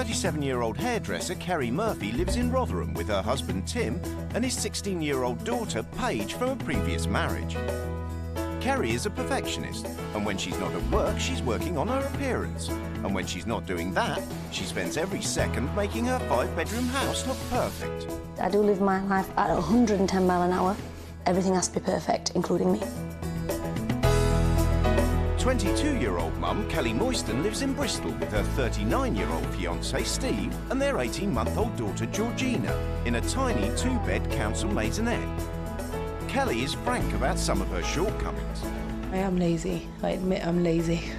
37-year-old hairdresser Kerry Murphy lives in Rotherham with her husband Tim and his 16-year-old daughter Paige from a previous marriage. Kerry is a perfectionist, and when she's not at work, she's working on her appearance. And when she's not doing that, she spends every second making her 5-bedroom house look perfect. I do live my life at 110 miles an hour. Everything has to be perfect, including me. 22-year-old mum Kelly Moyston lives in Bristol with her 39-year-old fiancé Steve and their 18-month-old daughter Georgina in a tiny 2-bed council maisonette. Kelly is frank about some of her shortcomings. I am lazy. I admit I'm lazy.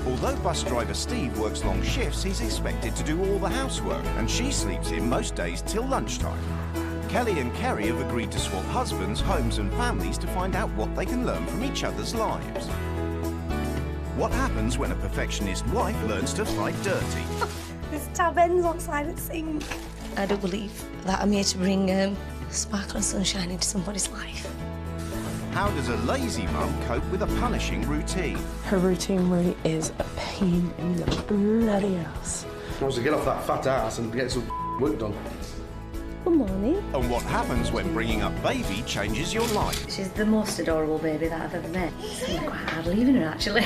Although bus driver Steve works long shifts, he's expected to do all the housework, and she sleeps in most days till lunchtime. Kelly and Kerry have agreed to swap husbands, homes and families to find out what they can learn from each other's lives. What happens when a perfectionist wife learns to fight dirty? This tab ends outside the sink. I do believe that I'm here to bring sparkle and sunshine into somebody's life. How does a lazy mum cope with a punishing routine? Her routine really is a pain in the bloody ass. She wants to get off that fat ass and get some work done. Good morning. And what happens when bringing up baby changes your life? She's the most adorable baby that I've ever met. It's quite hard leaving her, actually.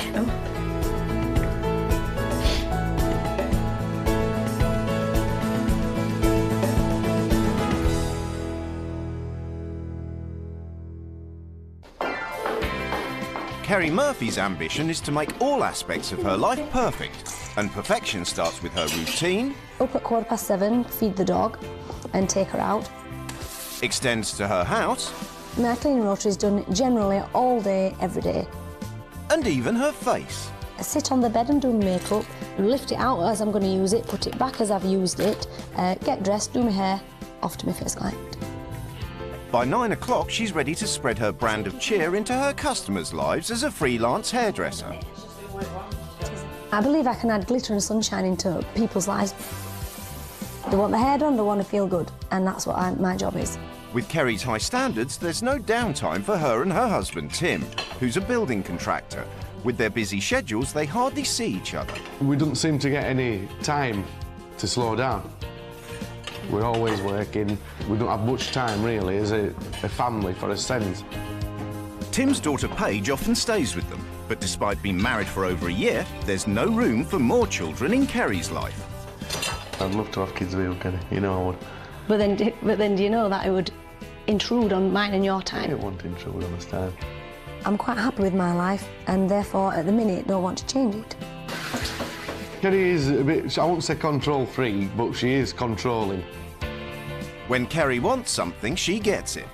Kerry Murphy's ambition is to make all aspects of her life perfect, and perfection starts with her routine, Up at 7:15, feed the dog and take her out. extends to her house, My cleaning rotor is done generally all day, every day. and even her face. I sit on the bed and do makeup, lift it out as I'm going to use it, put it back as I've used it, get dressed, do my hair, off to my first client. By 9 o'clock, she's ready to spread her brand of cheer into her customers' lives as a freelance hairdresser. I believe I can add glitter and sunshine into people's lives. They want their hair done, they want to feel good, and that's what my job is. With Kerry's high standards, there's no downtime for her and her husband, Tim, who's a building contractor. With their busy schedules, they hardly see each other. We don't seem to get any time to slow down. We're always working. We don't have much time, really, as a family, for a sense. Tim's daughter Paige often stays with them, but despite being married for over a year, there's no room for more children in Kerry's life. I'd love to have kids with you, Kenny. You know I would. But then do you know that it would intrude on mine and your I time? don't want to intrude on this time. I'm quite happy with my life, and therefore, at the minute, don't want to change it. Kenny is a bit, I won't say control-free, but she is controlling. When Kerry wants something, she gets it.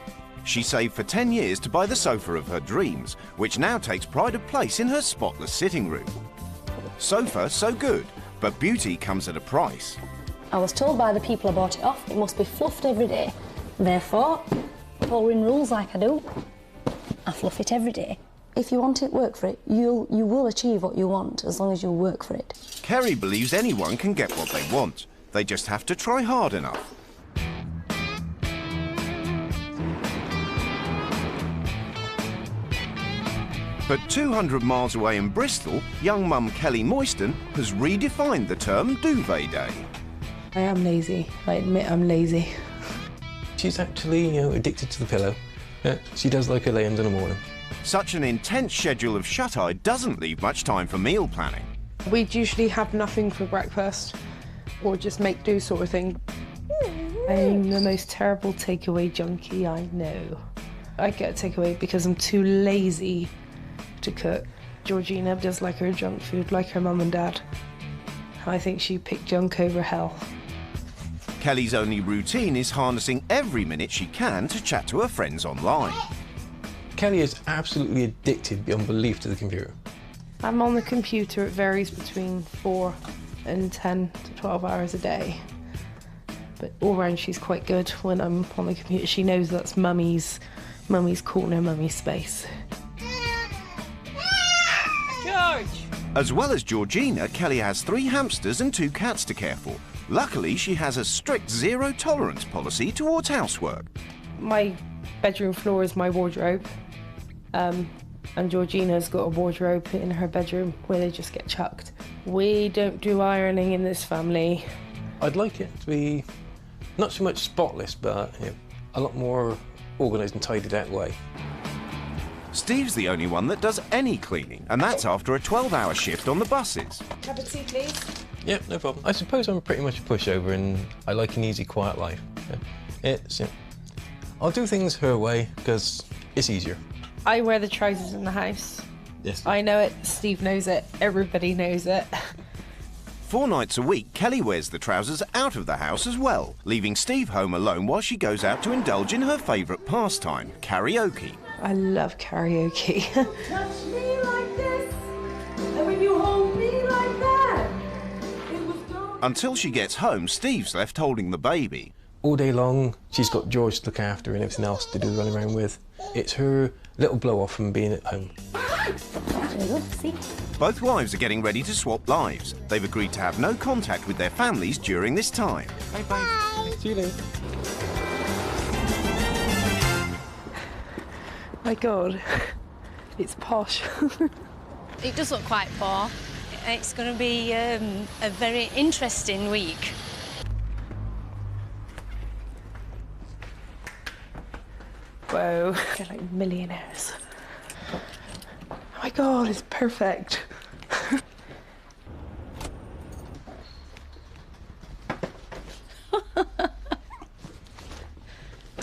She saved for 10 years to buy the sofa of her dreams, which now takes pride of place in her spotless sitting room. So far, so good, but beauty comes at a price. I was told by the people I bought it off, it must be fluffed every day. Therefore, following rules like I do, I fluff it every day. If you want it, work for it. You will achieve what you want as long as you work for it. Kerry believes anyone can get what they want. They just have to try hard enough. But 200 miles away in Bristol, young mum Kelly Moyston has redefined the term duvet day. I am lazy. I admit I'm lazy. She's actually, addicted to the pillow. Yeah, she does like her lay-ins in the morning. Such an intense schedule of shut-eye doesn't leave much time for meal planning. We'd usually have nothing for breakfast or just make do sort of thing. I'm the most terrible takeaway junkie I know. I get a takeaway because I'm too lazy to cook. Georgina does like her junk food, like her mum and dad. I think she picked junk over health. Kelly's only routine is harnessing every minute she can to chat to her friends online. Kelly is absolutely addicted beyond belief to the computer. I'm on the computer, it varies between 4 and 10 to 12 hours a day. But all round she's quite good when I'm on the computer. She knows that's mummy's corner, mummy's space. George! As well as Georgina, Kelly has 3 hamsters and 2 cats to care for. Luckily, she has a strict zero-tolerance policy towards housework. My bedroom floor is my wardrobe. And Georgina's got a wardrobe in her bedroom where they just get chucked. We don't do ironing in this family. I'd like it to be not so much spotless, but a lot more organised and tidied out way. Steve's the only one that does any cleaning, and that's after a 12-hour shift on the buses. Cup of tea, please. Yeah, no problem. I suppose I'm pretty much a pushover and I like an easy, quiet life. I'll do things her way because it's easier. I wear the trousers in the house. Yes. I know it, Steve knows it, everybody knows it. 4 nights a week, Kelly wears the trousers out of the house as well, leaving Steve home alone while she goes out to indulge in her favourite pastime, karaoke. I love karaoke. Touch me like this, and when you hold me like that, it was gone. Until she gets home, Steve's left holding the baby. All day long, she's got George to look after and everything else to do running around with. It's her little blow-off from being at home. Both wives are getting ready to swap lives. They've agreed to have no contact with their families during this time. Bye-bye. See you later. My God, it's posh. It does look quite poor. It's going to be a very interesting week. Whoa, they're like millionaires. Oh my God, it's perfect.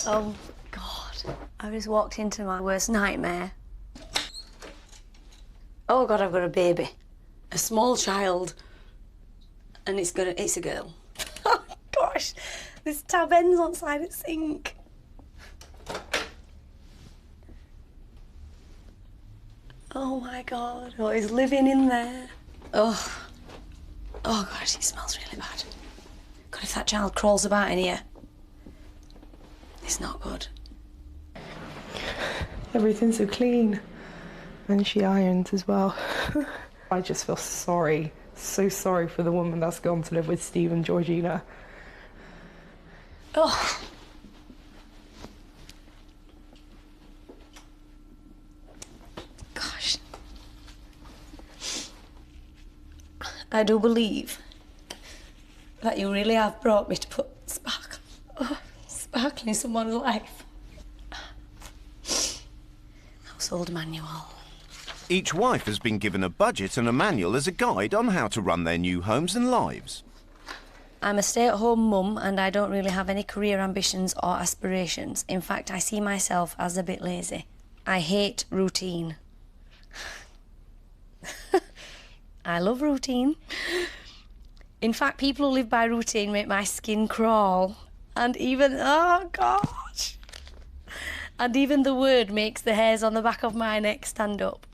Oh, God. I just walked into my worst nightmare. Oh, God, I've got a baby. A small child. And it's a girl. Oh, gosh. This tab ends on side of sink. Oh, my God. Oh, he's living in there. Oh. Oh, gosh, it smells really bad. God, if that child crawls about in here, it's not good. Everything's so clean. And she irons as well. I just feel sorry, so sorry for the woman that's gone to live with Steve and Georgina. Oh. Gosh. I do believe that you really have brought me to put sparkle in someone's life. Household manual. Each wife has been given a budget and a manual as a guide on how to run their new homes and lives. I'm a stay-at-home mum and I don't really have any career ambitions or aspirations. In fact, I see myself as a bit lazy. I hate routine. I love routine. In fact, people who live by routine make my skin crawl. And even, oh gosh. And even the word makes the hairs on the back of my neck stand up.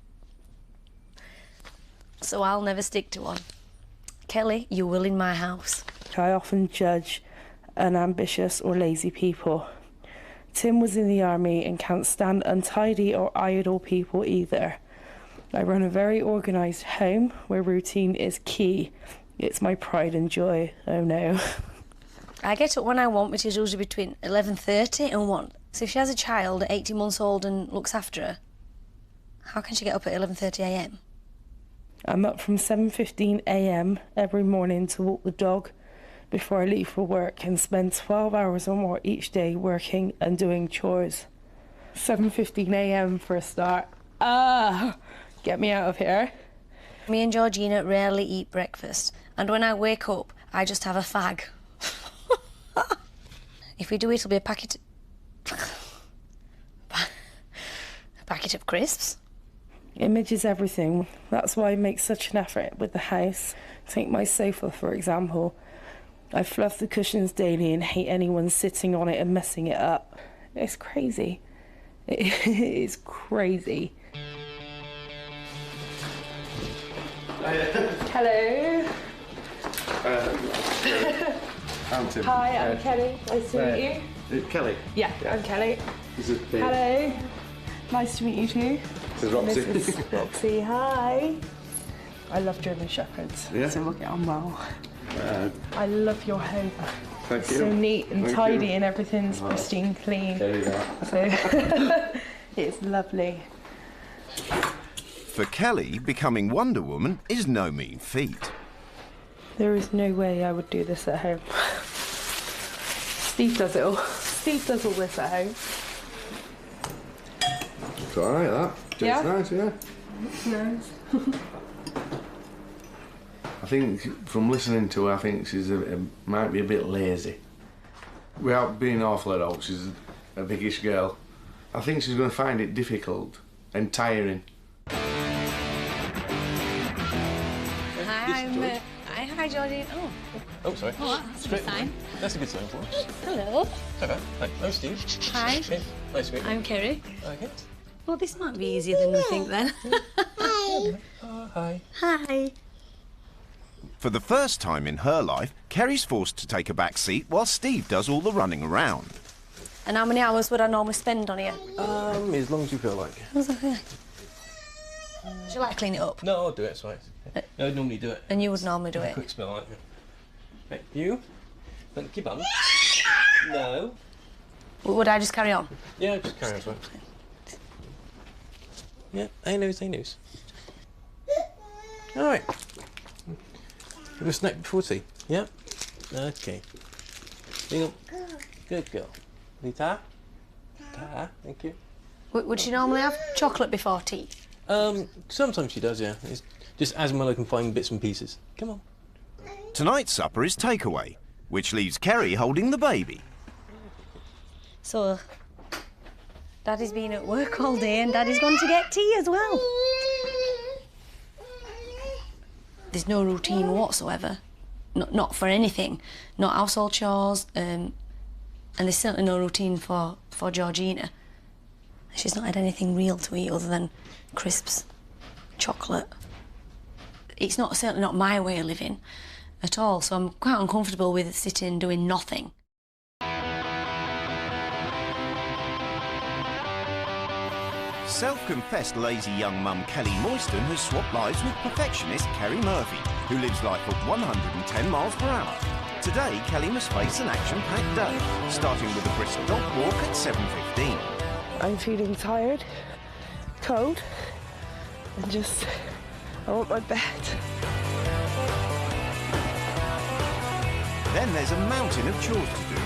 So I'll never stick to one. Kelly, you will in my house. I often judge unambitious or lazy people. Tim was in the army and can't stand untidy or idle people either. I run a very organised home where routine is key. It's my pride and joy, oh no. I get up when I want, which is usually between 11:30 and 1. So if she has a child at 18 months old and looks after her, how can she get up at 11:30 a.m? I'm up from 7:15 a.m. every morning to walk the dog before I leave for work and spend 12 hours or more each day working and doing chores. 7:15 a.m. for a start. Get me out of here. Me and Georgina rarely eat breakfast, and when I wake up, I just have a fag. If we do, it'll be a packet of crisps. Image is everything. That's why I make such an effort with the house. Take my sofa, for example. I fluff the cushions daily and hate anyone sitting on it and messing it up. It's crazy. It is crazy. Hello. I'm Tim. Hi, I'm Kelly. Nice to meet you. Kelly. Yeah, I'm Kelly. This is Pete. Hello. Nice to meet you too. This is Roxy. This is Roxy. Hi. I love German Shepherds. Yeah. So we'll get on well. I love your home. Thank you. So neat and Thank tidy you. and everything's pristine clean. There you go. So it's lovely. For Kelly, becoming Wonder Woman is no mean feat. There is no way I would do this at home. Steve does it all. Steve does all this at home. It's all right, that. Yeah? It's nice, yeah. It's nice. I think from listening to her, I think she's might be a bit lazy. Without being awful at all, she's a biggish girl. I think she's going to find it difficult and tiring. Hi, Georgie. Oh, sorry. Oh, that's a good sign. That's a good sign for us. Hello. Hello. Hi, I'm Steve. Hi. Hey, nice to meet you. I'm Kerry. Okay. Well, this might be easier than we think then. Hi. Hi. Hi. For the first time in her life, Kerry's forced to take a back seat while Steve does all the running around. And how many hours would I normally spend on here? As long as you feel like. Would you like to clean it up? No, I'll do it, it's fine. I'd normally do it. And you would normally do it? Quick spell, like that. Hey, you? Thank you, bum. No. Would I just carry on? Yeah, just carry on, fine. Yeah, I knows. All right. Have a snack before tea? Yeah? Okay. There you go. Good girl. Lita? Ta, thank you. Would she normally have chocolate before tea? Sometimes she does, yeah. It's just as Milo can find bits and pieces. Come on. Tonight's supper is takeaway, which leaves Kerry holding the baby. So, Daddy's been at work all day and Daddy's gone to get tea as well. There's no routine whatsoever. Not for anything. Not household chores, and there's certainly no routine for Georgina. She's not had anything real to eat other than crisps, chocolate. It's certainly not my way of living at all, so I'm quite uncomfortable with sitting doing nothing. Self-confessed lazy young mum Kelly Moyston has swapped lives with perfectionist Kerry Murphy, who lives life at 110 miles per hour. Today, Kelly must face an action-packed day, starting with a brisk dog walk at 7:15. I'm feeling tired, cold, and just, I want my bed. Then there's a mountain of chores to do.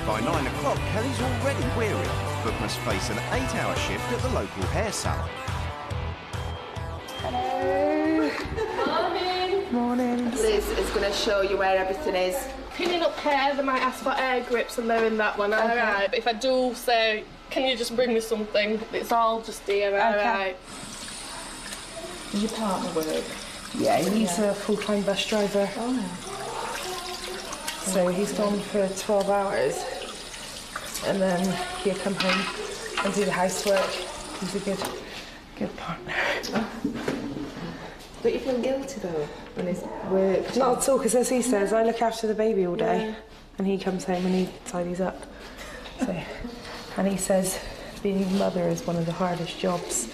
By 9 o'clock, Kelly's already weary, but must face an 8-hour shift at the local hair salon. Hello. Morning. Morning. Liz is going to show you where everything is. Pinning up hair, they might ask for air grips and they're in that one, alright. But if I do say, can you just bring me something? It's all just here, alright. Does your partner work? Yeah, he's a full-time bus driver. Oh. So he's gone for 12 hours and then he'll come home and do the housework. He's a good partner. But you feel guilty though when he's worked? Not at all, because as he says, I look after the baby all day and he comes home and he tidies up. So, and he says being a mother is one of the hardest jobs.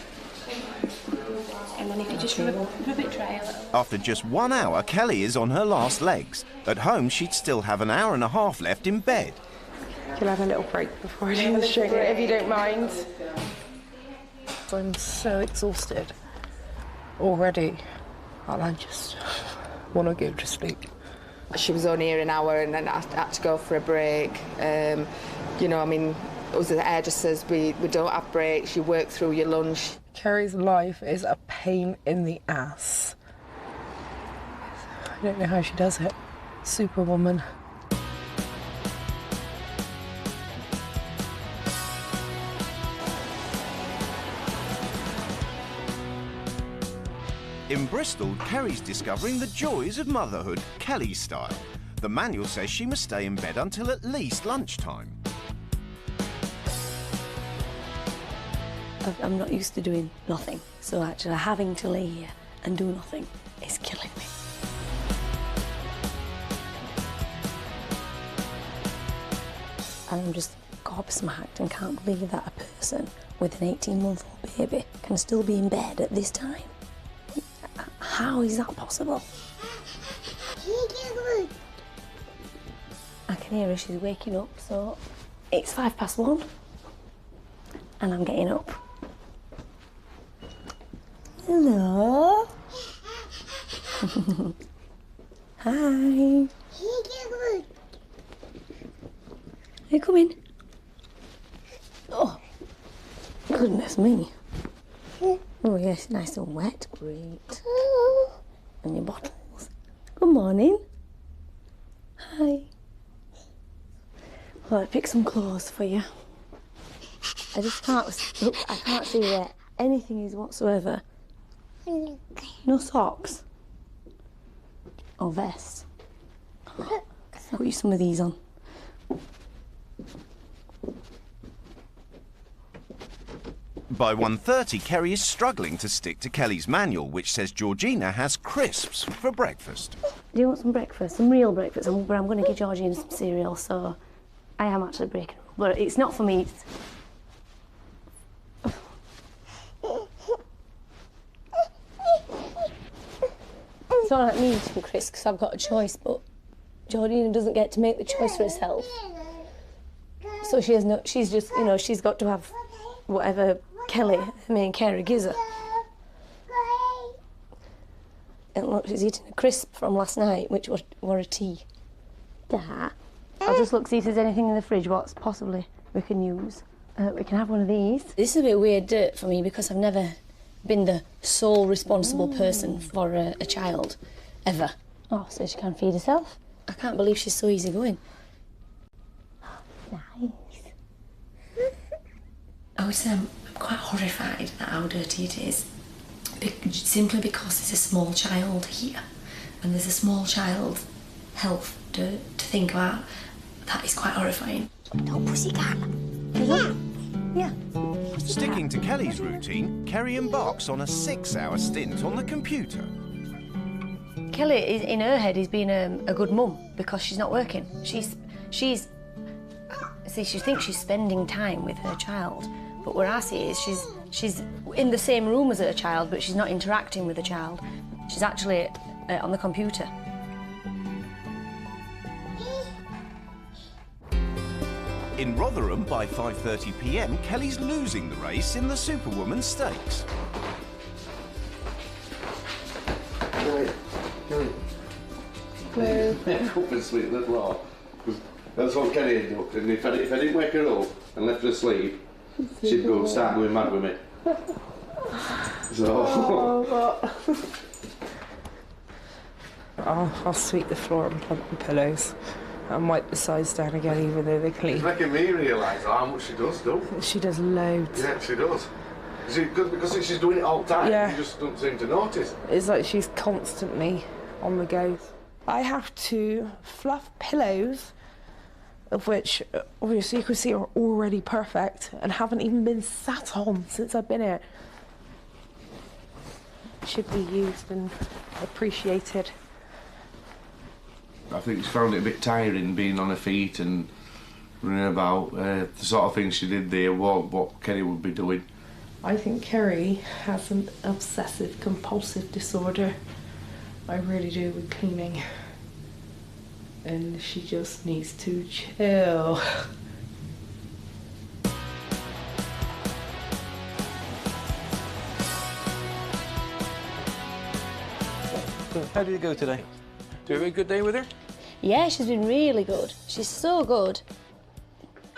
And then if you just rub it dry a little. After just 1 hour, Kelly is on her last legs. At home, she'd still have an hour and a half left in bed. Can I have a little break before I do the string, if you don't mind? I'm so exhausted already, and I just want to go to sleep. She was only here an hour and then I had to go for a break. You know, I mean, us as hairdressers, we don't have breaks. You work through your lunch. Kerry's life is a pain in the ass. I don't know how she does it. Superwoman. In Bristol, Kerry's discovering the joys of motherhood, Kelly style. The manual says she must stay in bed until at least lunchtime. I'm not used to doing nothing, so actually having to lay here and do nothing is killing me. And I'm just gobsmacked and can't believe that a person with an 18-month-old baby can still be in bed at this time. How is that possible? I can hear her, she's waking up, so it's 1:05 and I'm getting up. Hello. Hi. Are you coming? Oh, goodness me. Oh yes, nice and wet. Great. And your bottles. Good morning. Hi. Well, I picked some clothes for you. I just can't look. I can't see where anything is whatsoever. No socks. Or vest. Oh, I'll put you some of these on. By 1:30, Kerry is struggling to stick to Kelly's manual, which says Georgina has crisps for breakfast. Do you want some breakfast? Some real breakfast? But I'm going to give Georgina some cereal, so I am actually breaking. But it's not for me. It's not like me eating crisps because I've got a choice, but Georgina doesn't get to make the choice for herself. So she has no. She's just, you know, she's got to have whatever Kelly, her main carer, gives her. And look, she's eating a crisp from last night, which were a tea. Dad. I'll just look, see if there's anything in the fridge what's possibly we can use. We can have one of these. This is a bit weird for me because I've never been the sole responsible person for a child, ever. Oh, so she can feed herself? I can't believe she's so easygoing. Nice. I would say I'm quite horrified at how dirty it is. Simply because there's a small child here and there's a small child's health to think about. That is quite horrifying. No pussycat. Yeah. Sticking to Kelly's routine, Kerry embarks on a 6-hour stint on the computer. Kelly, in her head, is being a good mum because she's not working. She thinks she's spending time with her child, but where I see it is she's in the same room as her child, but she's not interacting with the child. She's actually on the computer. In Rotherham, by 5:30 p.m, Kelly's losing the race in the Superwoman Stakes. Kelly. Up and sleep the floor. That's what Kelly had done. And if I didn't wake her up and left her asleep, she'd start going mad with me. So. I'll sweep the floor and plump the pillows and wipe the sides down again, even though they're clean. It's making me realise how much she does do. She does loads. Yeah, she does. Is it good because she's doing it all the time? Yeah. You just don't seem to notice. It's like she's constantly on the go. I have to fluff pillows, of which obviously you can see are already perfect and haven't even been sat on since I've been here. Should be used and appreciated. I think she found it a bit tiring being on her feet and running about. The sort of things she did there, what Kerry would be doing. I think Kerry has an obsessive compulsive disorder. I really do, with cleaning. And she just needs to chill. How did it go today? Do you have a good day with her? Yeah, she's been really good. She's so good.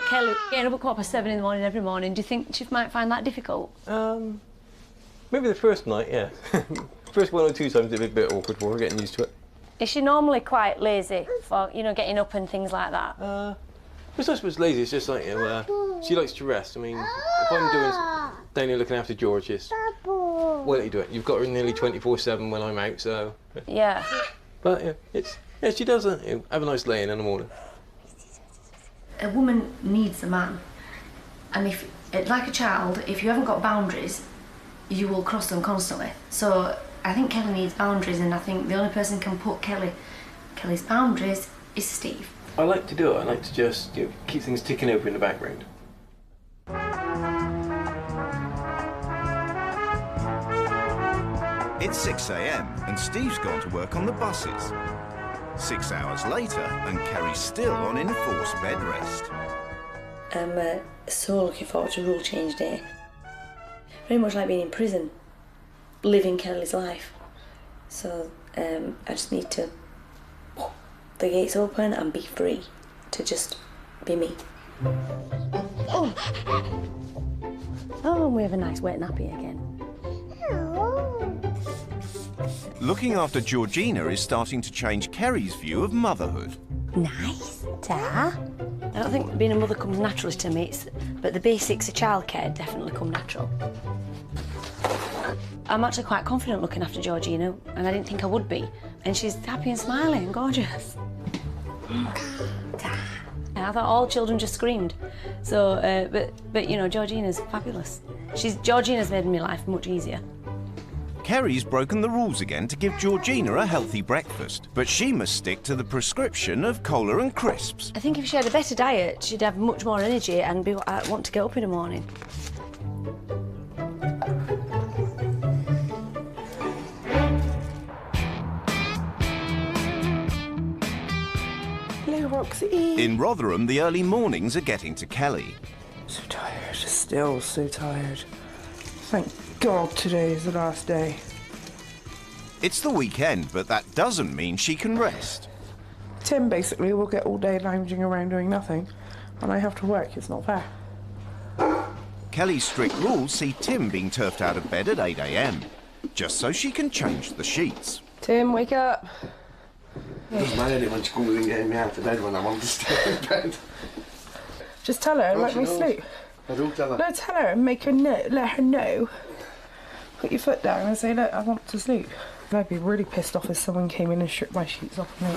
Kelly, getting up at 7:15 in the morning every morning, do you think she might find that difficult? Maybe the first night, yeah. First 1 or 2 times it'd be a bit awkward for her, getting used to it. Is she normally quite lazy for, you know, getting up and things like that? It's not supposed lazy, it's just like, you know, she likes to rest. I mean, if I'm down here looking after George, why don't you do it? You've got her nearly 24/7 when I'm out, so... Yeah. But yeah, she does have a nice lay-in the morning. A woman needs a man. And if, like a child, if you haven't got boundaries, you will cross them constantly. So I think Kelly needs boundaries, and I think the only person who can put Kelly's boundaries is Steve. I like to do it. I like to just keep things ticking over in the background. It's 6 a.m. and Steve's gone to work on the buses. 6 hours later and Kerry's still on enforced bed rest. I'm so looking forward to rule change day. Very much like being in prison, living Kelly's life. So I just need to the gates open and be free to just be me. Oh, and we have a nice wet nappy again. Looking after Georgina is starting to change Kerry's view of motherhood. Nice, Da. I don't think being a mother comes naturally to me, but the basics of childcare definitely come natural. I'm actually quite confident looking after Georgina, and I didn't think I would be. And she's happy and smiling and gorgeous. And I thought all children just screamed. So, but you know, Georgina's fabulous. Georgina's made my life much easier. Kerry's broken the rules again to give Georgina a healthy breakfast, but she must stick to the prescription of cola and crisps. I think if she had a better diet, she'd have much more energy and want to get up in the morning. Hello, Roxy. In Rotherham, the early mornings are getting to Kelly. So tired, still so tired. Thank God today is the last day. It's the weekend, but that doesn't mean she can rest. Tim basically will get all day lounging around doing nothing, and I have to work. It's not fair. Kelly's strict rules see Tim being turfed out of bed at 8 a.m, just so she can change the sheets. Tim, wake up. Doesn't matter when she comes in getting me out of bed when I want to stay in bed. Just tell her and let me sleep. I do tell her. No, tell her and make her let her know. Put your foot down and say, look, I want to sleep. I'd be really pissed off if someone came in and stripped my sheets off of me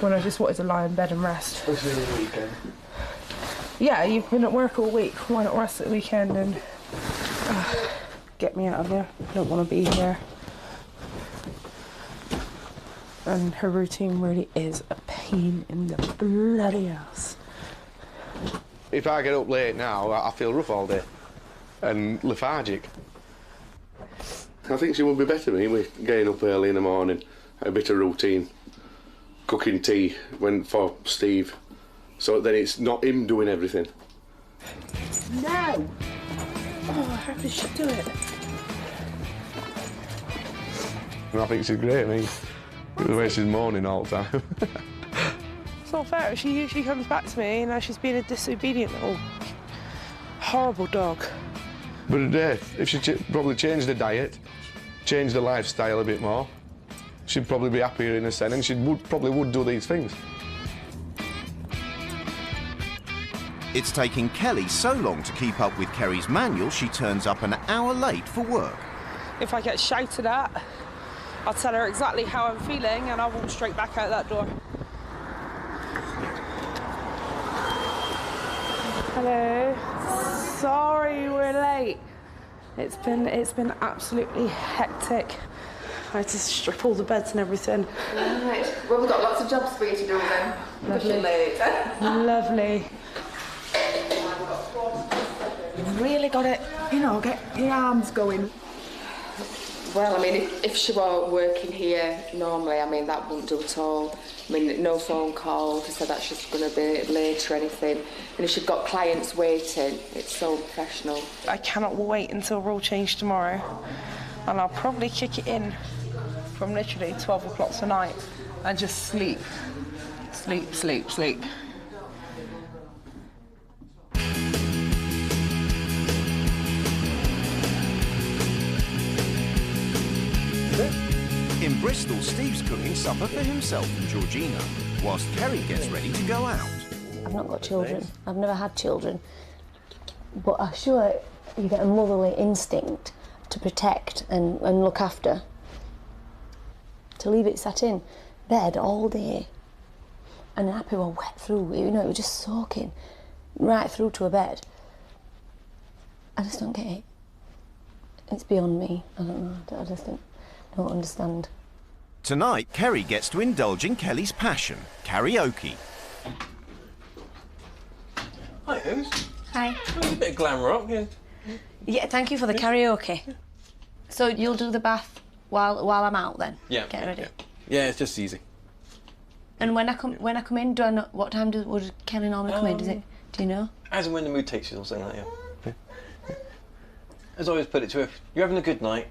when I just wanted to lie in bed and rest. Especially on the weekend. Yeah, you've been at work all week. Why not rest at the weekend and get me out of here? I don't want to be here. And her routine really is a pain in the bloody ass. If I get up late now, I feel rough all day and lethargic. I think she would be better me with getting up early in the morning, a bit of routine, cooking tea for Steve, so then it's not him doing everything. No! Oh, how did she do it? And I think she's great, I mean, the way she's moaning all the time. It's not fair. She usually comes back to me and now she's being a disobedient little horrible dog. But today, if she probably changed the diet, changed the lifestyle a bit more, she'd probably be happier in a sense, and she probably would do these things. It's taking Kelly so long to keep up with Kerry's manual, she turns up an hour late for work. If I get shouted at, I'll tell her exactly how I'm feeling and I'll walk straight back out that door. Hello. Sorry we're late. It's been absolutely hectic. I had to strip all the beds and everything. Right. Well, we've got lots of jobs for you to do then. Lovely. Lovely. You've really got to, you know, get your arms going. Well, I mean, if she weren't working here normally, I mean, that wouldn't do at all. I mean, no phone call to say that she's going to be late or anything. And if she's got clients waiting, it's so professional. I cannot wait until rule change tomorrow. And I'll probably kick it in from literally 12 o'clock tonight and just sleep. Sleep, sleep, sleep. In Bristol, Steve's cooking supper for himself and Georgina, whilst Kerry gets ready to go out. I've not got children. I've never had children. But I'm sure you get a motherly instinct to protect and look after. To leave it sat in bed all day and the nappy were wet through, you know, it was just soaking right through to a bed. I just don't get it. It's beyond me. I don't know. I just don't understand. Tonight, Kerry gets to indulge in Kelly's passion, karaoke. Hi, Holmes. Hi. A bit of glam rock, yeah. Yeah, thank you for the karaoke. So you'll do the bath while I'm out then? Yeah. Get ready. Yeah, it's just easy. And when I come in, do I know what time would Kelly normally come in? Do you know? As and when the mood takes you or something like that, yeah. As I always put it to her, if you're having a good night,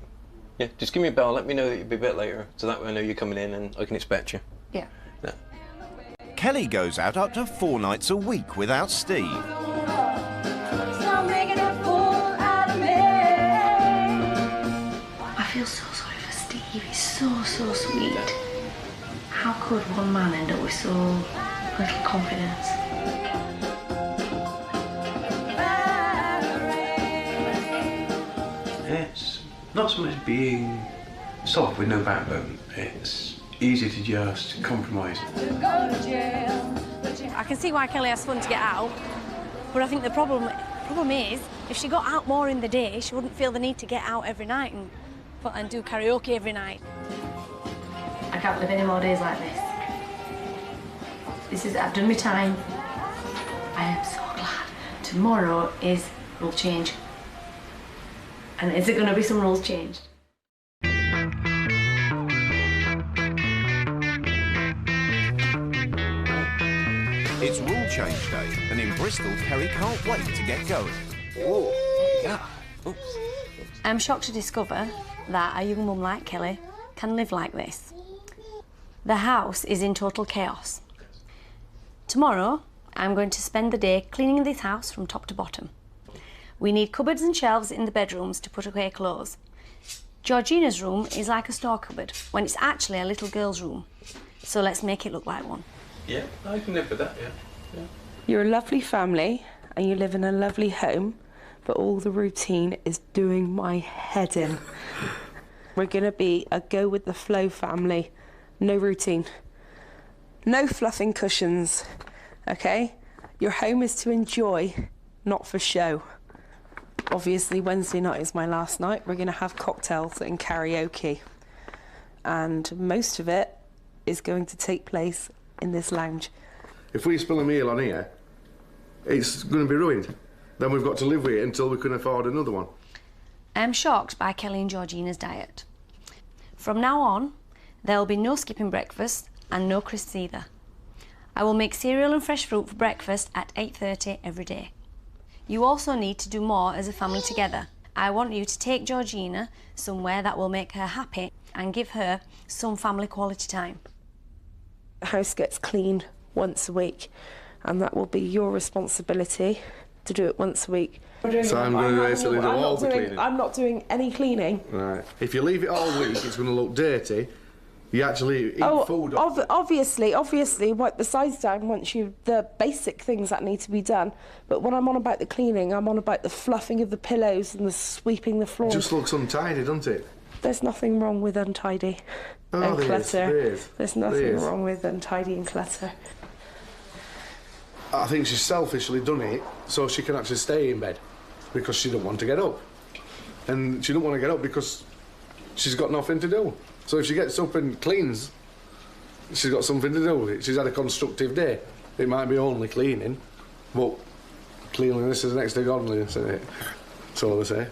yeah, just give me a bell, let me know that you'll be a bit later, so that way I know you're coming in and I can expect you. Yeah. Yeah. Kelly goes out up to 4 nights a week without Steve. I feel so sorry for Steve. He's so sweet. How could one man end up with so little confidence? It's not so much being soft with no backbone. It's easy to just compromise. I can see why Kelly has fun to get out, but I think the problem is, if she got out more in the day, she wouldn't feel the need to get out every night and do karaoke every night. I can't live any more days like this. I've done my time. I am so glad. Tomorrow is rule change. And is it going to be some rules changed? It's rule change day, and in Bristol, Kerry can't wait to get going. Whoa, yeah. Oops. I'm shocked to discover that a young mum like Kelly can live like this. The house is in total chaos. Tomorrow, I'm going to spend the day cleaning this house from top to bottom. We need cupboards and shelves in the bedrooms to put away clothes. Georgina's room is like a store cupboard, when it's actually a little girl's room. So let's make it look like one. Yeah, I can live with that, yeah. You're a lovely family and you live in a lovely home, but all the routine is doing my head in. We're going to be a go-with-the-flow family. No routine. No fluffing cushions, OK? Your home is to enjoy, not for show. Obviously, Wednesday night is my last night. We're going to have cocktails and karaoke. And most of it is going to take place in this lounge. If we spill a meal on here, it's going to be ruined. Then we've got to live with it until we can afford another one. I'm shocked by Kelly and Georgina's diet. From now on, there'll be no skipping breakfast and no crisps either. I will make cereal and fresh fruit for breakfast at 8:30 every day. You also need to do more as a family together. I want you to take Georgina somewhere that will make her happy and give her some family quality time. The house gets cleaned once a week, and that will be your responsibility to do it once a week. So I'm going to basically do all the cleaning. I'm not doing any cleaning. Right. If you leave it all week, it's going to look dirty. You actually eat food. Obviously, wipe the sides down once the basic things that need to be done. But when I'm on about the cleaning, I'm on about the fluffing of the pillows and the sweeping the floor. It just looks untidy, doesn't it? There's nothing wrong with untidy and clutter. There's nothing wrong with untidy and clutter. I think she's selfishly done it so she can actually stay in bed because she don't want to get up. And she don't want to get up because she's got nothing to do. So if she gets up and cleans, she's got something to do with it. She's had a constructive day. It might be only cleaning, but cleanliness is next to godliness, isn't it? That's all I say.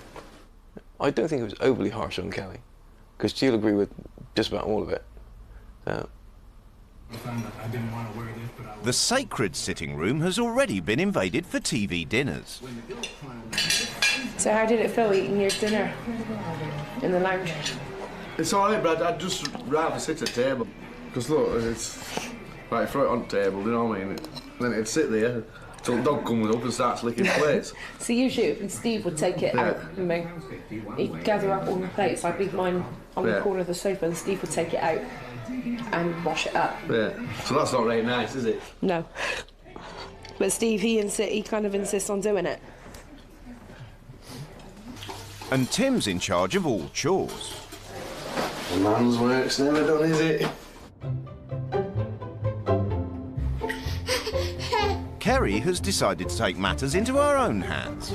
I don't think it was overly harsh on Kelly, because she'll agree with just about all of it. The sacred sitting room has already been invaded for TV dinners. So how did it feel eating your dinner in the lounge? It's all right, but I'd just rather sit at table. Because look, it's like throw it on the table, you know what I mean? Then it'd sit there till the dog comes up and starts licking plates. So usually Steve would take it out, you know, he'd gather up all the plates. I'd leave mine on the corner of the sofa and Steve would take it out and wash it up. Yeah, so that's not very nice, is it? No. But Steve, he kind of insists on doing it. And Tim's in charge of all chores. A man's work's never done, is it? Kerry has decided to take matters into her own hands.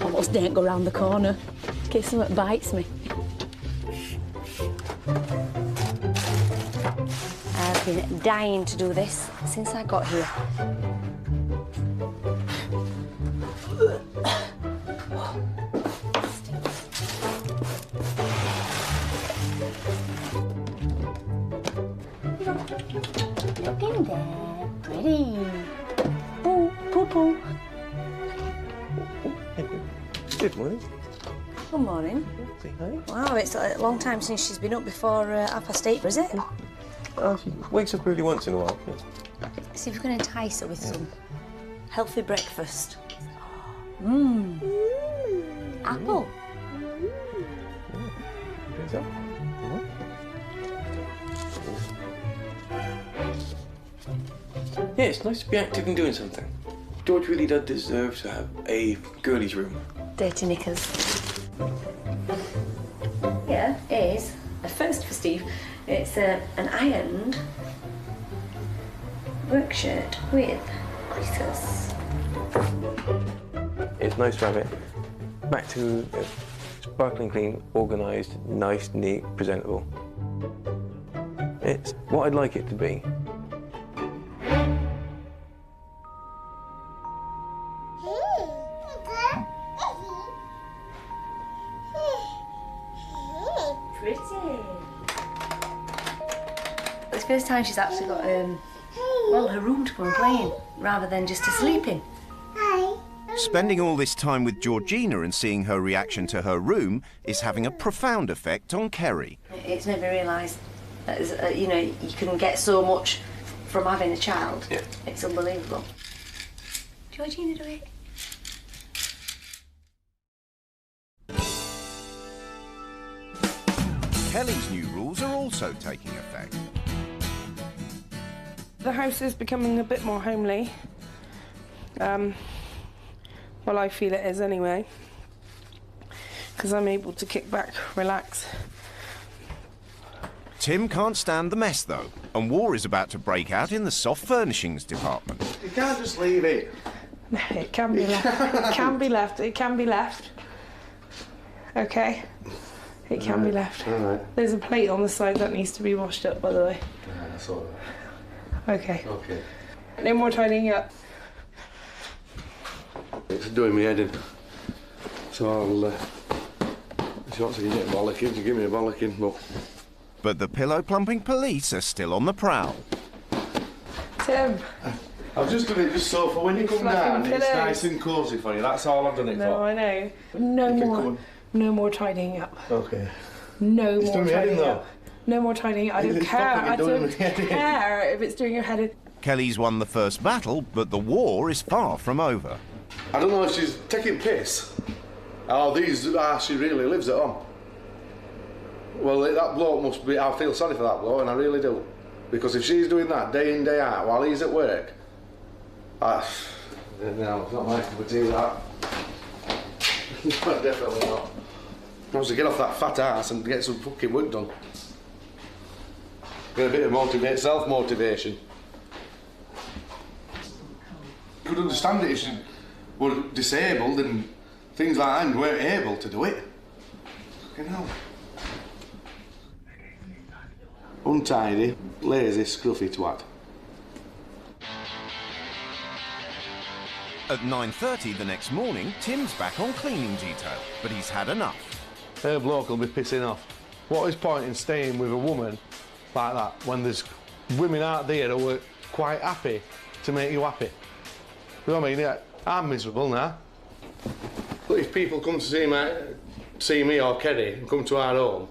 Almost daren't go round the corner in case something bites me. I've been dying to do this since I got here. Looking there, pretty. Poo, poo, poo. Good morning. Good morning. Say hi. Wow, it's a long time since she's been up before 8:30, is it? Oh, she wakes up early once in a while. Yeah. See if we can entice her with some healthy breakfast. Apple. Yeah, it's nice to be active and doing something. George really does deserve to have a girlies' room. Dirty knickers. Here is a first for Steve. It's an ironed work shirt with creases. It's nice to have it back to sparkling clean, organised, nice, neat, presentable. It's what I'd like it to be. Pretty. It's the first time she's actually got well, her room to go and play in, rather than just to sleep in. Spending all this time with Georgina and seeing her reaction to her room is having a profound effect on Kerry. It's never realised that, you know, you can get so much from having a child. Yeah. It's unbelievable. Georgina, do it. Kelly's new rules are also taking effect. The house is becoming a bit more homely. Well, I feel it is anyway, because I'm able to kick back, relax. Tim can't stand the mess though, and war is about to break out in the soft furnishings department. You can't just leave it. No, it can be left. It can be left. It can be left. Okay? It can be left. All right. There's a plate on the side that needs to be washed up, by the way. That's all right. Okay. Okay. No more tidying up. It's doing me head in. So I'll, if she wants to get a bollocking, you give me a bollocking, But the pillow-plumping police are still on the prowl. Tim. I've just done it just so for when you come down, Fluffing it's pillows. nice and cosy for you. That's all I've done it No, for. I know. No more tidying up. Okay. No It's more doing me head in, tidying though. up. No more tidying up. I don't It's care. stopping I it doing don't me head in. care if it's doing your head in. Kelly's won the first battle, but the war is far from over. I don't know if she's taking piss. She really lives at home. Well, that bloke must be, I feel sorry for that bloke, and I really do. Because if she's doing that day in, day out, while he's at work, no, it's not my cup of tea, that. Definitely not. I was to get off that fat ass and get some fucking work done. Get a bit of self-motivation. Could understand it if she were disabled and things like that and weren't able to do it. Fucking hell. Untidy, lazy, scruffy twat. At 9:30 the next morning, Tim's back on cleaning detail, but he's had enough. Her bloke will be pissing off. What is point in staying with a woman like that when there's women out there who are quite happy to make you happy? You know what I mean? Yeah, I'm miserable now. But if people come to see me or Kerry and come to our home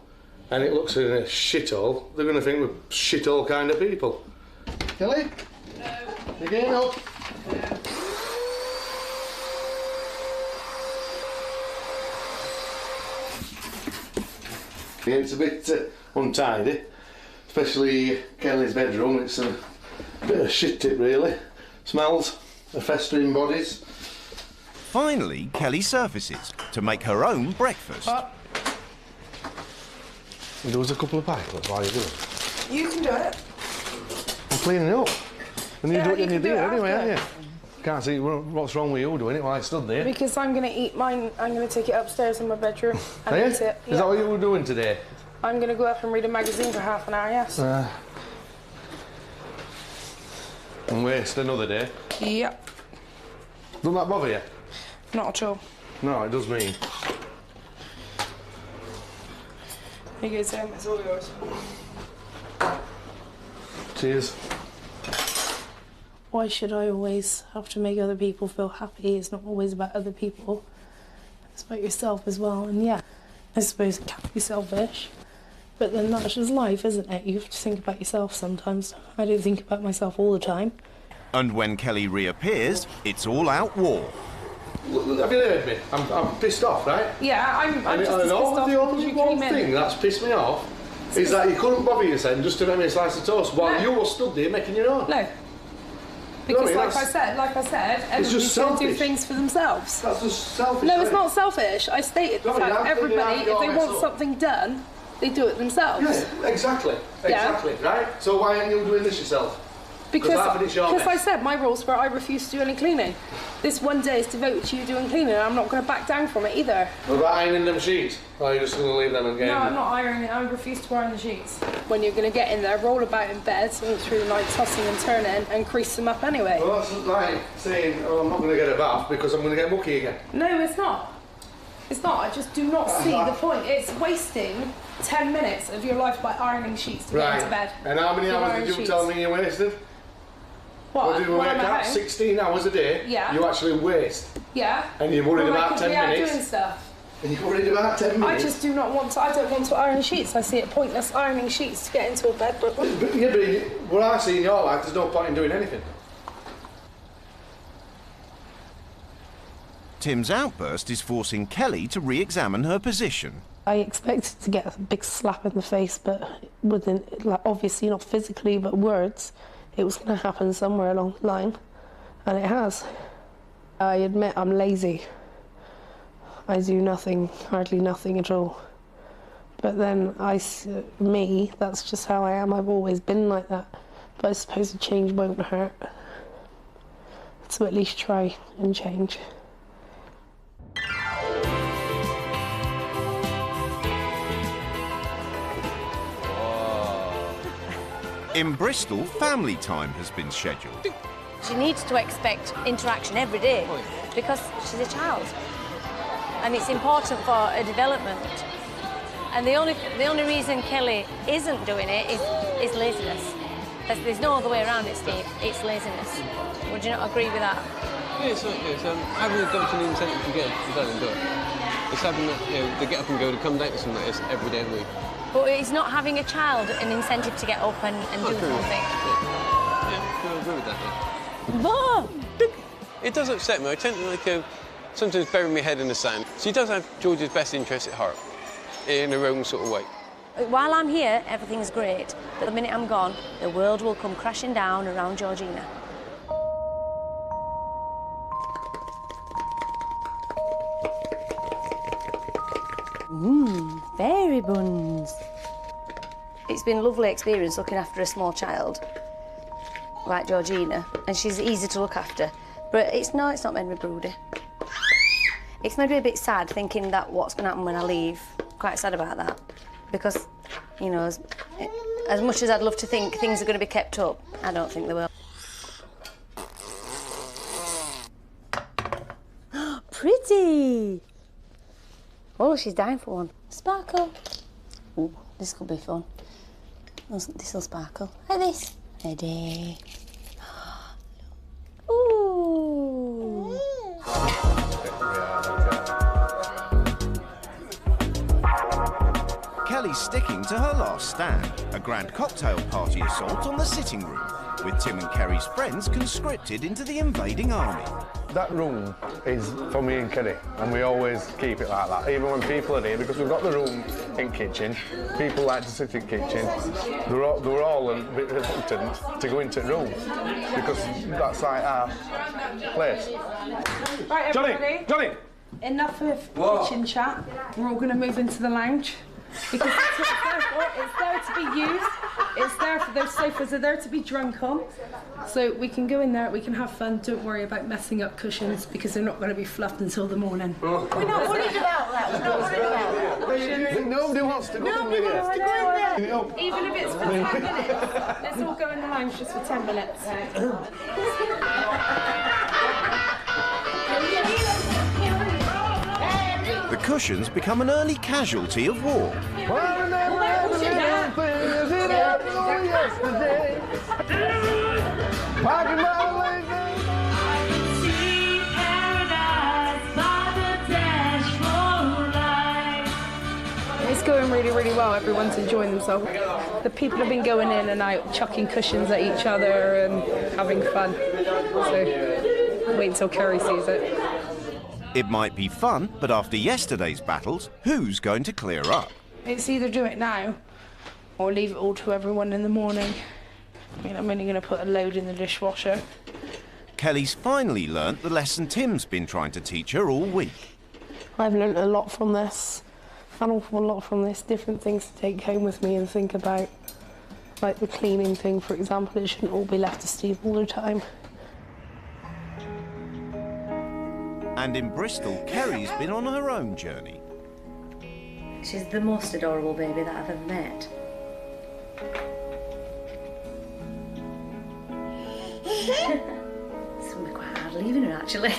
and it looks in a shithole, they're going to think we're shithole kind of people. Kelly? No. You getting up? No. Yeah, it's a bit untidy, especially Kelly's bedroom. It's a bit of shit tip, really. Smells of festering bodies. Finally, Kelly surfaces to make her own breakfast. There was a couple of pikelets while you're doing it. You can do it. I'm cleaning up. And Yeah, you do it you in your can do dinner it anyway, after. aren't you? Can't see what's wrong with you doing it while I stood there. Because I'm going to eat mine. I'm going to take it upstairs in my bedroom and Are you? eat it. Is that what you were doing today? I'm going to go up and read a magazine for half an hour, yes. And waste another day. Yep. Doesn't that bother you? Not at all. No, it does me. Here you go, Tim. It's all yours. Cheers. Why should I always have to make other people feel happy? It's not always about other people. It's about yourself as well. And yeah, I suppose it can be selfish. But then that's just life, isn't it? You have to think about yourself sometimes. I don't think about myself all the time. And when Kelly reappears, it's all out war. Have you heard me? I'm pissed off, right? Yeah, I'm just as pissed off the only one thing that's pissed me off is that you couldn't bother yourself just to make me a slice of toast while you were stood there making your own. No. Because like I said, everybody's going to do things for themselves. That's just selfish. No, it's not selfish. I stated the fact everybody, if they want something done, they do it themselves. Yeah, exactly. Exactly, right? So why aren't you doing this yourself? Because I said my rules were I refuse to do any cleaning. This one day is devoted to you doing cleaning, and I'm not going to back down from it either. What about ironing them sheets? Or are you just going to leave them and get No, I'm not ironing. I refuse to iron the sheets. When you're going to get in there, roll about in bed, all through the night, tossing and turning, and crease them up anyway. Well, that's like saying, oh, I'm not going to get a bath because I'm going to get mucky again. No, it's not. It's not. I just do not see the point. It's wasting 10 minutes of your life by ironing sheets to get into bed. And how many hours did you tell me you wasted? What did we work out? 16 hours a day? Yeah. You actually waste? Yeah. And you're worried about 10 minutes? doing stuff. And you're worried about 10 minutes? I just do not want to, I don't want to iron sheets. I see it pointless ironing sheets to get into a bed. But what I see in your life, there's no point in doing anything. Tim's outburst is forcing Kelly to re-examine her position. I expected to get a big slap in the face, but within, like, obviously not physically, but words. It was going to happen somewhere along the line, and it has. I admit I'm lazy. I do nothing, hardly nothing at all. But then me, that's just how I am. I've always been like that. But I suppose a change won't hurt. So at least try and change. In Bristol, family time has been scheduled. She needs to expect interaction every day because she's a child. And it's important for her development. And the only reason Kelly isn't doing it is laziness. There's no other way around it, Steve. It's laziness. Would you not agree with that? Yeah, it's having a go-to incentive to get done and do it. It's having the get up and go to come down to something like this every day of the week. But it's not having a child an incentive to get up and do something. Yeah, I agree with that. Yeah. It does upset me. I tend to sometimes bury my head in the sand. She does have George's best interest at heart, in her own sort of way. While I'm here, everything's great. But the minute I'm gone, the world will come crashing down around Georgina. Fairy buns. It's been a lovely experience looking after a small child like Georgina, and she's easy to look after. But it's not made me broody. It's made me a bit sad thinking that what's going to happen when I leave. Quite sad about that, because, you know, as much as I'd love to think things are going to be kept up, I don't think they will. Pretty! Oh, she's dying for one. Sparkle. Ooh, this could be fun. This'll sparkle. Like this. Ready. Ooh. Kelly's sticking to her last stand, a grand cocktail party assault on the sitting room, with Tim and Kerry's friends conscripted into the invading army. That room is for me and Kerry, and we always keep it like that, even when people are here, because we've got the room in kitchen. People like to sit in kitchen. They were all a bit reluctant to go into the room, because that's like our place. Right, everybody. Johnny! Enough of kitchen chat. We're all going to move into the lounge. Because it's there to be used. It's there for those sofas are there to be drunk on. So we can go in there, we can have fun. Don't worry about messing up cushions because they're not going to be fluffed until the morning. We're not worried about that. We're not worried about that. Nobody wants to go in Nobody wants to go in there. Even if it's for 10 minutes. Let's all go in the lounge just for 10 minutes. The cushions become an early casualty of war. It's going really, really really well. Everyone's enjoying themselves. The people have been going in and out, chucking cushions at each other and having fun. So wait until Kerry sees it. It might be fun, but after yesterday's battles, who's going to clear up? It's either do it now or leave it all to everyone in the morning. I mean, I'm only going to put a load in the dishwasher. Kelly's finally learnt the lesson Tim's been trying to teach her all week. I've learnt a lot from this, an awful lot from this, different things to take home with me and think about. Like the cleaning thing, for example, it shouldn't all be left to Steve all the time. And in Bristol, Kerry's been on her own journey. She's the most adorable baby that I've ever met. It's going to be quite hard leaving her, actually.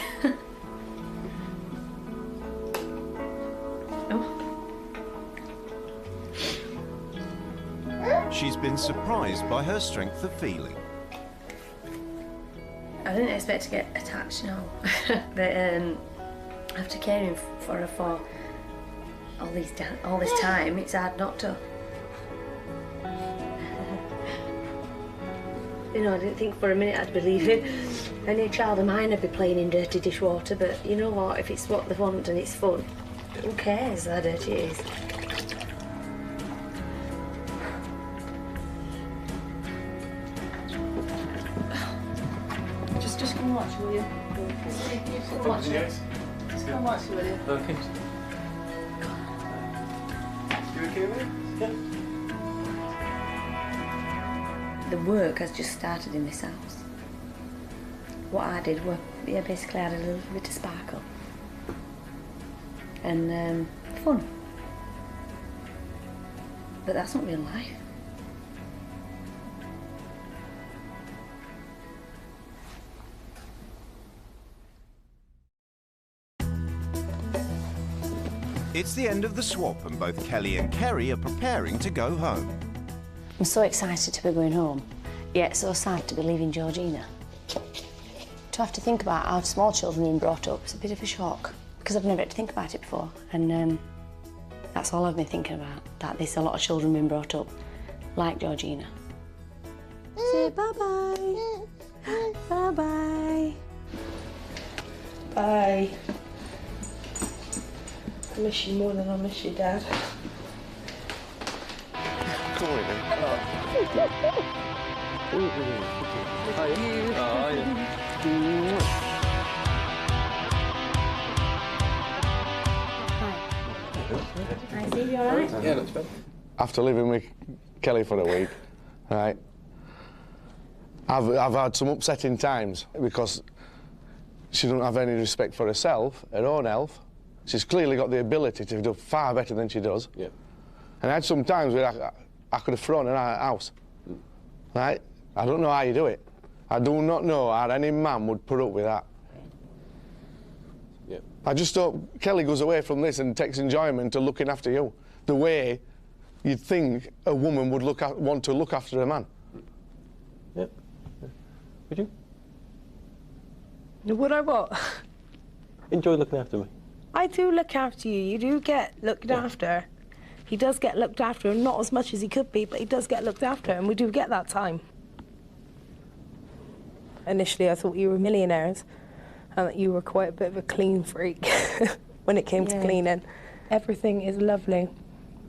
She's been surprised by her strength of feeling. I didn't expect to get attached, no. But after caring for her for all this time, it's hard not to. You know, I didn't think for a minute I'd be leaving. Any child of mine would be playing in dirty dishwater, but you know what, if it's what they want and it's fun, who cares how dirty it is? Just come watch, will you? Just watch it. Just come watch, will you? Okay. You okay with it? Yeah. The work has just started in this house. What I did was, basically add a little bit of sparkle. And fun. But that's not real life. It's the end of the swap and both Kelly and Kerry are preparing to go home. I'm so excited to be going home, yet so sad to be leaving Georgina. To have to think about how small children being brought up is a bit of a shock, because I've never had to think about it before, and that's all I've been thinking about, that there's a lot of children being brought up like Georgina. Say bye-bye. Bye-bye. Bye. I miss you more than I miss your dad. Come on then. Hi. Hi, Steve, you all right? Yeah, that's better. After living with Kelly for a week, right, I've had some upsetting times because she doesn't have any respect for herself, her own health. She's clearly got the ability to do far better than she does. Yeah. And I had some times where I could have thrown her out of the house. Right? I don't know how you do it. I do not know how any man would put up with that. Yeah. I just hope Kelly goes away from this and takes enjoyment to looking after you, the way you'd think a woman would want to look after a man. Yep. Would you? Would I what? Enjoy looking after me. I do look after you. You do get looked after. He does get looked after, not as much as he could be, but he does get looked after, and we do get that time. Initially, I thought you were millionaires, and that you were quite a bit of a clean freak when it came to cleaning. Everything is lovely.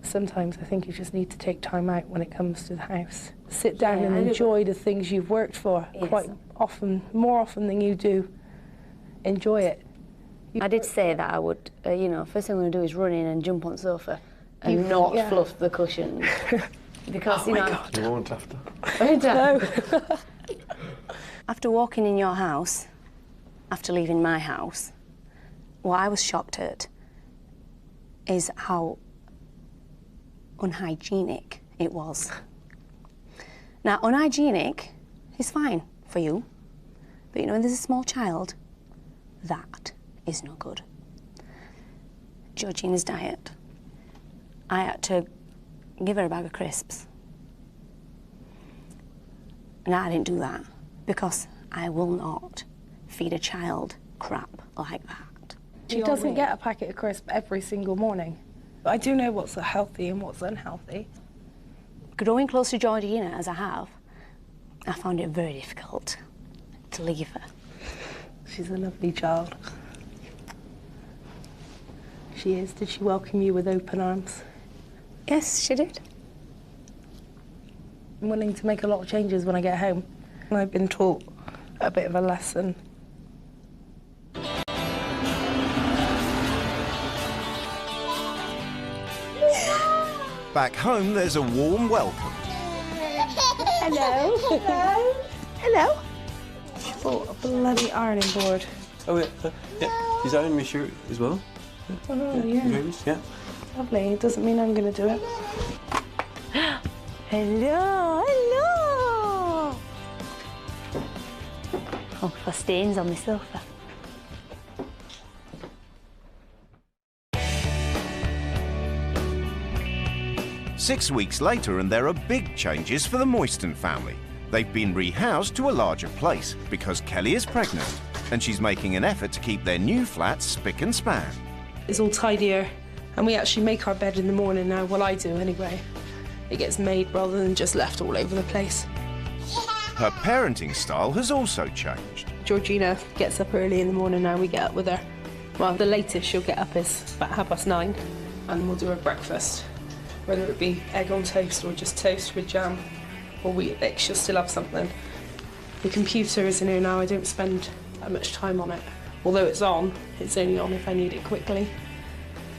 Sometimes I think you just need to take time out when it comes to the house. Sit down and enjoy the things you've worked for quite often, more often than you do. Enjoy it. I did say that I would, you know, first thing I'm going to do is run in and jump on the sofa and not fluff the cushions. Because, you know... God. You won't have to. No. After walking in your house, after leaving my house, what I was shocked at is how unhygienic it was. Now, unhygienic is fine for you, but you know, when there's a small child, that is no good. Georgina's diet. I had to give her a bag of crisps. And I didn't do that because I will not feed a child crap like that. She doesn't get a packet of crisps every single morning. I do know what's healthy and what's unhealthy. Growing close to Georgina as I have, I found it very difficult to leave her. She's a lovely child. She is. Did she welcome you with open arms? Yes, she did. I'm willing to make a lot of changes when I get home. And I've been taught a bit of a lesson. Back home, there's a warm welcome. Hello. Hello. Hello. She bought a bloody ironing board. Oh, yeah. She's ironing my shirt as well. Oh, yeah. Yeah. Lovely. It doesn't mean I'm going to do it. Hello, hello. Oh, for stains on my sofa. Six weeks later, and there are big changes for the Moyston family. They've been rehoused to a larger place because Kelly is pregnant, and she's making an effort to keep their new flat spick and span. It's all tidier, and we actually make our bed in the morning now. Well, I do anyway. It gets made rather than just left all over the place. Her parenting style has also changed. Georgina gets up early in the morning now. We get up with her. Well, the latest she'll get up is about 9:30, and we'll do her breakfast. Whether it be egg on toast or just toast with jam or wheat bix, she'll still have something. The computer is in here now. I don't spend that much time on it. Although it's on, it's only on if I need it quickly.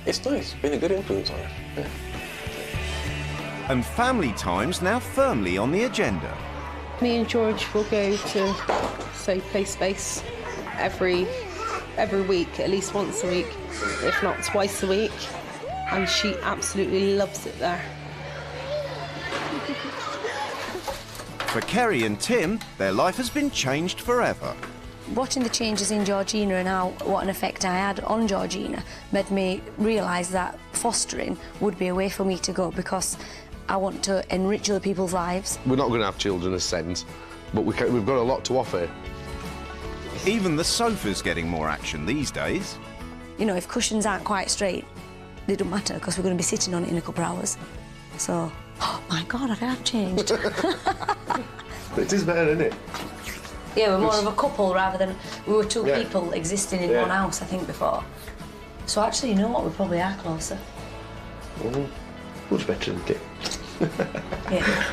It's nice. It's been a good influence on her. Yeah. And family time's now firmly on the agenda. Me and George will go to, say, Play Space every week, at least once a week, if not twice a week. And she absolutely loves it there. For Kerry and Tim, their life has been changed forever. Watching the changes in Georgina and what an effect I had on Georgina made me realise that fostering would be a way for me to go, because I want to enrich other people's lives. We're not going to have children as sons, but we've got a lot to offer. Even the sofa's getting more action these days. You know, if cushions aren't quite straight, they don't matter, because we're going to be sitting on it in a couple of hours. So, oh my God, I have changed. It is better, isn't it? Yeah, we're more of a couple rather than we were two Yeah. people existing in one house, I think, before. So actually, you know what, we probably are closer. Much better, isn't it? Yeah.